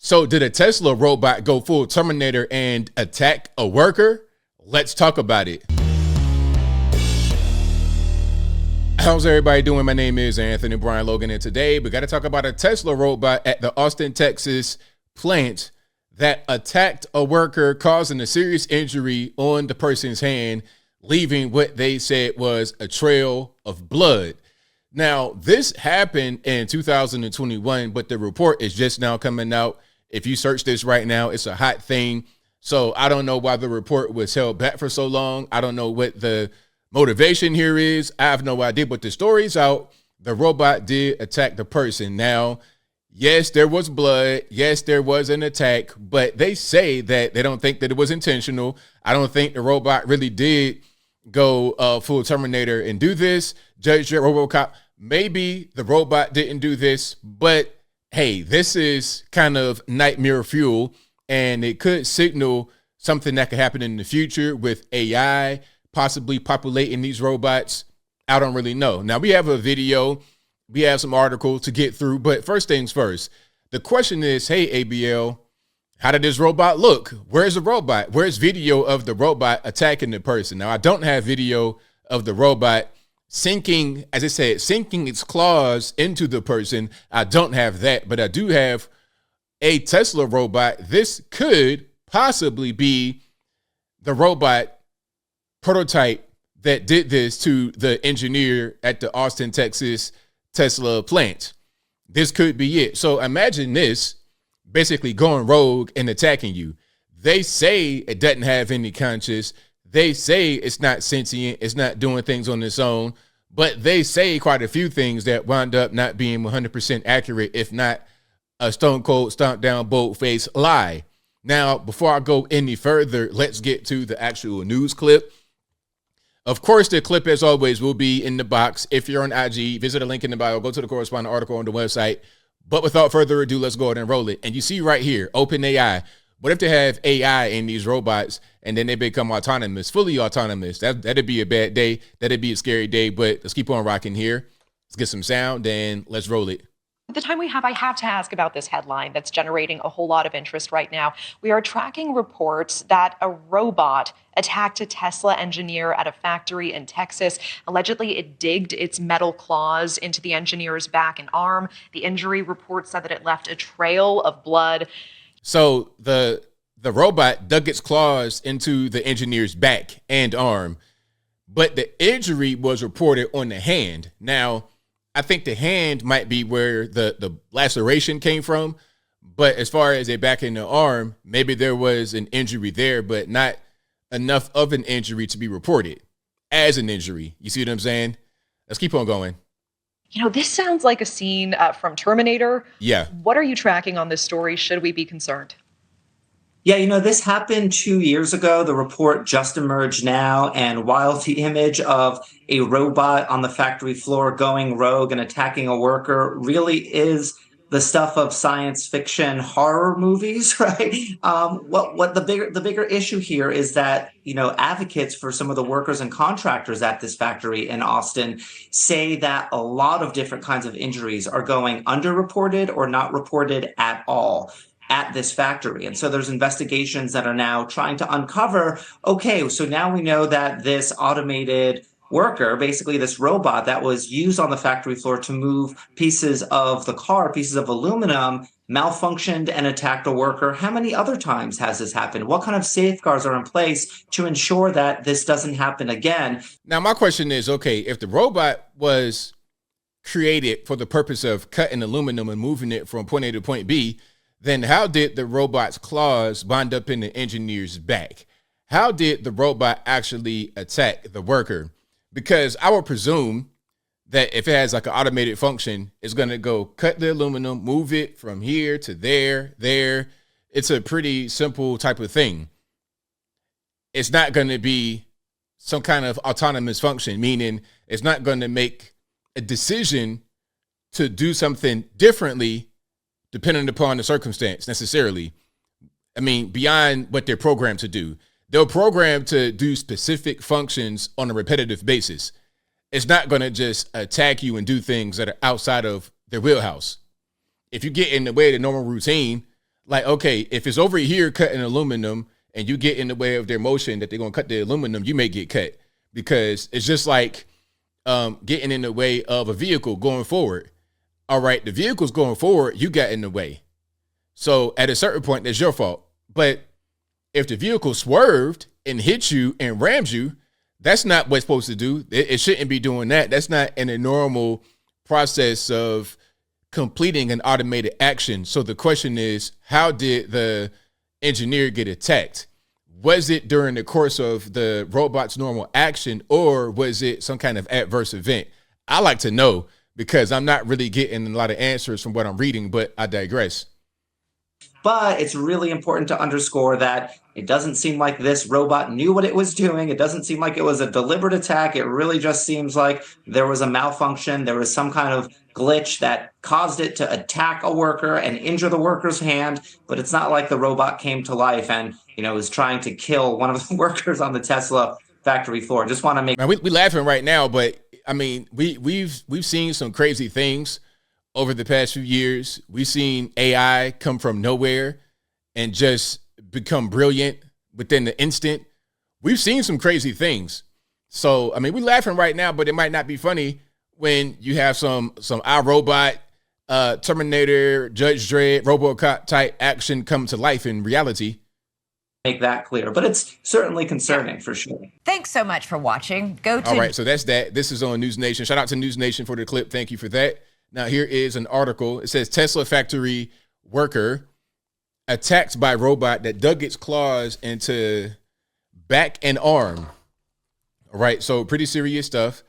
So did a Tesla robot go full Terminator and attack a worker? Let's talk about it. How's everybody doing? My name is Anthony Brian Logan, and today we got to talk about a Tesla robot at the Austin, Texas plant that attacked a worker, causing a serious injury on the person's hand, leaving what they said was a trail of blood. Now, this happened in 2021, but the report is just now coming out. If you search this right now, it's a hot thing. So I don't know why the report was held back for so long. I don't know what the motivation here is. I have no idea, but the story's out. The robot did attack the person. Now, yes, there was blood. Yes, there was an attack, but they say that they don't think that it was intentional. I don't think the robot really did go full Terminator and do this. Judge Dredd RoboCop, maybe the robot didn't do this, but hey, this is kind of nightmare fuel, and it could signal something that could happen in the future with AI possibly populating these robots. I don't really know. Now, we have a video, we have some articles to get through, but first things first, the question is, hey, ABL, how did this robot look? Where's the robot? Where's video of the robot attacking the person? Now, I don't have video of the robot sinking, as I said, sinking its claws into the person. I don't have that, but I do have a Tesla robot. This could possibly be the robot prototype that did this to the engineer at the Austin, Texas Tesla plant. This could be it. So imagine this basically going rogue and attacking you. They say it doesn't have any conscience. They say it's not sentient. It's not doing things on its own, but they say quite a few things that wound up not being 100% accurate, if not a stone cold, stomp down, bold face lie. Now, before I go any further, let's get to the actual news clip. Of course, the clip, as always, will be in the box. If you're on IG, visit the link in the bio, go to the corresponding article on the website. But without further ado, let's go ahead and roll it. And you see right here, OpenAI. What if they have AI in these robots and then they become autonomous, fully autonomous? That'd be a bad day. That'd be a scary day, but let's keep on rocking here. Let's get some sound and let's roll it. The time we have, I have to ask about this headline that's generating a whole lot of interest right now. We are tracking reports that a robot attacked a Tesla engineer at a factory in Texas. Allegedly, it digged its metal claws into the engineer's back and arm. The injury report said that it left a trail of blood. So the robot dug its claws into the engineer's back and arm, but the injury was reported on the hand. Now, I think the hand might be where the laceration came from, but as far as a back and the arm, maybe there was an injury there, but not enough of an injury to be reported as an injury. You see what I'm saying? Let's keep on going. You know, this sounds like a scene from Terminator. Yeah. What are you tracking on this story? Should we be concerned? Yeah, this happened 2 years ago. The report just emerged now, and while the image of a robot on the factory floor going rogue and attacking a worker really is the stuff of science fiction horror movies, right? What the bigger issue here is that advocates for some of the workers and contractors at this factory in Austin say that a lot of different kinds of injuries are going underreported or not reported at all at this factory. And so there's investigations that are now trying to uncover, okay, so now we know that this automated worker, basically this robot that was used on the factory floor to move pieces of the car, pieces of aluminum, malfunctioned and attacked a worker. How many other times has this happened? What kind of safeguards are in place to ensure that this doesn't happen again? Now, my question is, okay, if the robot was created for the purpose of cutting aluminum and moving it from point A to point B, then how did the robot's claws bind up in the engineer's back? How did the robot actually attack the worker? Because I would presume that if it has like an automated function, it's going to go cut the aluminum, move it from here to there. It's a pretty simple type of thing. It's not going to be some kind of autonomous function, meaning it's not going to make a decision to do something differently depending upon the circumstance necessarily. I mean, beyond what they're programmed to do. They're programmed to do specific functions on a repetitive basis. It's not going to just attack you and do things that are outside of their wheelhouse. If you get in the way of the normal routine, Like, okay, if it's over here cutting aluminum and you get in the way of their motion that they're going to cut the aluminum, you may get cut, because it's just like getting in the way of a vehicle going forward. All right, the vehicle's going forward, you got in the way. So at a certain point, that's your fault. But if the vehicle swerved and hit you and rams you, that's not what it's supposed to do. It shouldn't be doing that. That's not in a normal process of completing an automated action. So the question is, how did the engineer get attacked? Was it during the course of the robot's normal action, or was it some kind of adverse event? I like to know, because I'm not really getting a lot of answers from what I'm reading, but I digress. But it's really important to underscore that it doesn't seem like this robot knew what it was doing. It doesn't seem like it was a deliberate attack. It really just seems like there was a malfunction. There was some kind of glitch that caused it to attack a worker and injure the worker's hand. But it's not like the robot came to life and, was trying to kill one of the workers on the Tesla factory floor. Just want to make. Man, we laughing right now, but I mean, we've seen some crazy things over the past few years. We've seen AI come from nowhere and just become brilliant within the instant. We've seen some crazy things. So, I mean, we're laughing right now, but it might not be funny when you have some iRobot, Terminator, Judge Dredd, RoboCop type action come to life in reality. Make that clear, but it's certainly concerning for sure. Thanks so much for watching. All right, so that's that. This is on News Nation. Shout out to News Nation for the clip. Thank you for that. Now, here is an article. It says Tesla factory worker attacked by robot that dug its claws into back and arm. All right, so pretty serious stuff.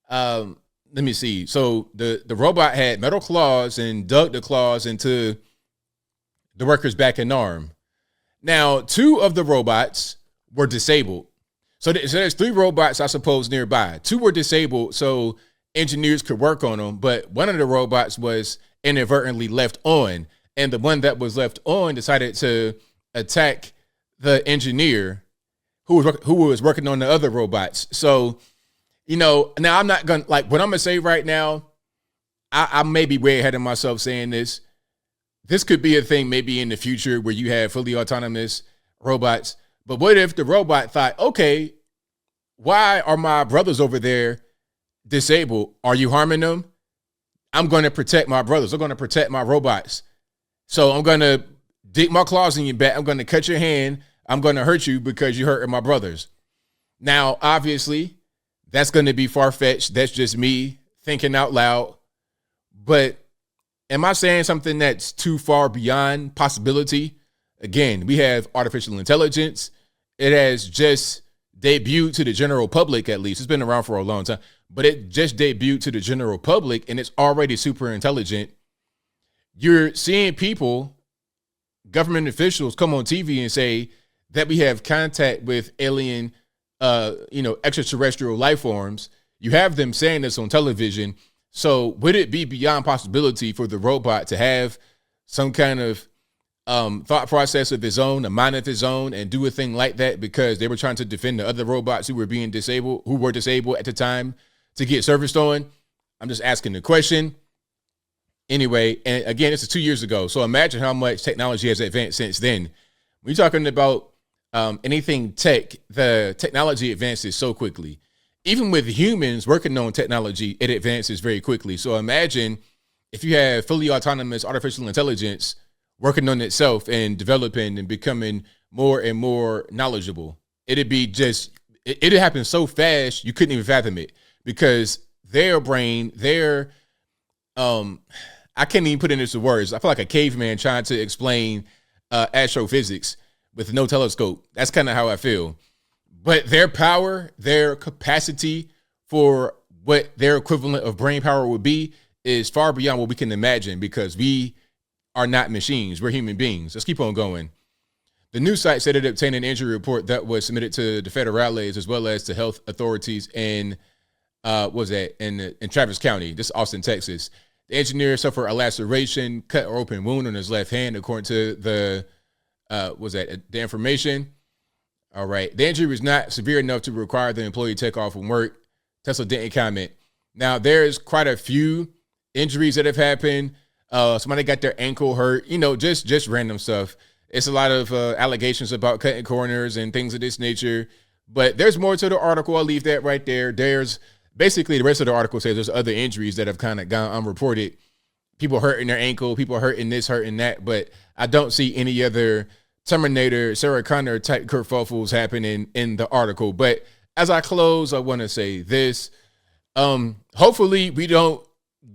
Let me see. So the robot had metal claws and dug the claws into the worker's back and arm. Now, 2 of the robots were disabled. So there's 3 robots, I suppose, nearby. 2 were disabled, so engineers could work on them, but one of the robots was inadvertently left on, and the one that was left on decided to attack the engineer who was working on the other robots. So, now I'm not gonna, like, what I'm gonna say right now, I may be way ahead of myself saying this. This could be a thing maybe in the future where you have fully autonomous robots. But what if the robot thought, okay, why are my brothers over there disabled? Are you harming them? I'm going to protect my brothers. I'm going to protect my robots. So I'm going to dig my claws in your back. I'm going to cut your hand. I'm going to hurt you because you're hurting my brothers. Now, obviously, that's going to be far-fetched. That's just me thinking out loud. But am I saying something that's too far beyond possibility? Again, we have artificial intelligence. It has just debuted to the general public, at least. It's been around for a long time, but it just debuted to the general public, and it's already super intelligent. You're seeing people, government officials, come on TV and say that we have contact with alien, extraterrestrial life forms. You have them saying this on television. So would it be beyond possibility for the robot to have some kind of thought process of his own, a mind of his own, and do a thing like that because they were trying to defend the other robots who were disabled at the time to get serviced on? I'm just asking the question. Anyway, and again, this is 2 years ago. So imagine how much technology has advanced since then. When you're talking about anything tech, the technology advances so quickly. Even with humans working on technology, it advances very quickly. So imagine if you have fully autonomous artificial intelligence working on itself and developing and becoming more and more knowledgeable. It'd happen so fast you couldn't even fathom it, because their brain, I can't even put it into words. I feel like a caveman trying to explain astrophysics with no telescope. That's kind of how I feel. But their power, their capacity for what their equivalent of brain power would be is far beyond what we can imagine, because we are not machines. We're human beings. Let's keep on going. The news site said it obtained an injury report that was submitted to the federales as well as to health authorities in Travis County, this is Austin, Texas. The engineer suffered a laceration, cut or open wound on his left hand, according to the information. All right. The injury was not severe enough to require the employee to take off from work. Tesla didn't comment. Now, there's quite a few injuries that have happened. Somebody got their ankle hurt, just random stuff. It's a lot of allegations about cutting corners and things of this nature. But there's more to the article. I'll leave that right there. There's basically the rest of the article says there's other injuries that have kind of gone unreported. People hurting their ankle, people hurting this, hurting that. But I don't see any other Terminator, Sarah Connor type kerfuffles happening in the article. But as I close, I want to say this. Hopefully we don't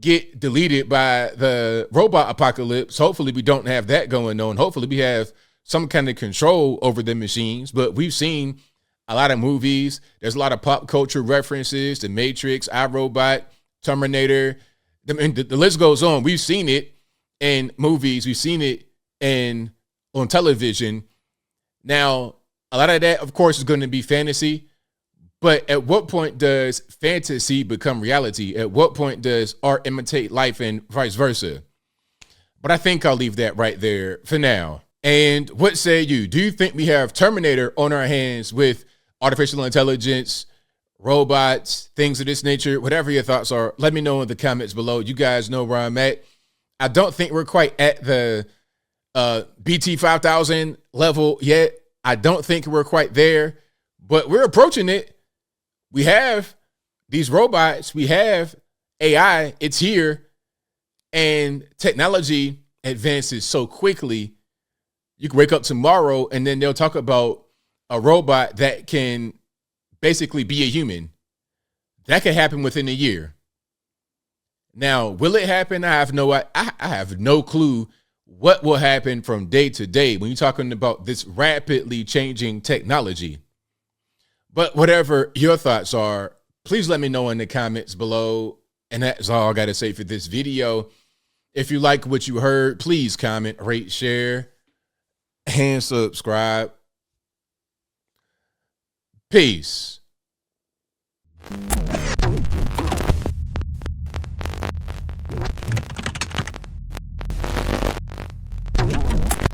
get deleted by the robot apocalypse. Hopefully we don't have that going on. Hopefully we have some kind of control over the machines. But we've seen a lot of movies. There's a lot of pop culture references, The Matrix, iRobot, Terminator. The list goes on. We've seen it in movies. We've seen it on television. Now, a lot of that, of course, is going to be fantasy. But at what point does fantasy become reality? At what point does art imitate life and vice versa? But I think I'll leave that right there for now. And what say you? Do you think we have Terminator on our hands with artificial intelligence, robots, things of this nature? Whatever your thoughts are, let me know in the comments below. You guys know where I'm at. I don't think we're quite at the BT 5000 level yet. I don't think we're quite there, but we're approaching it. We have these robots. We have AI. It's here. And technology advances so quickly. You can wake up tomorrow and then they'll talk about a robot that can basically be a human. That could happen within a year. Now, will it happen? I have no clue what will happen from day to day when you're talking about this rapidly changing technology. But whatever your thoughts are, please let me know in the comments below. And that's all I got to say for this video. If you like what you heard, please comment, rate, share, and subscribe. Peace.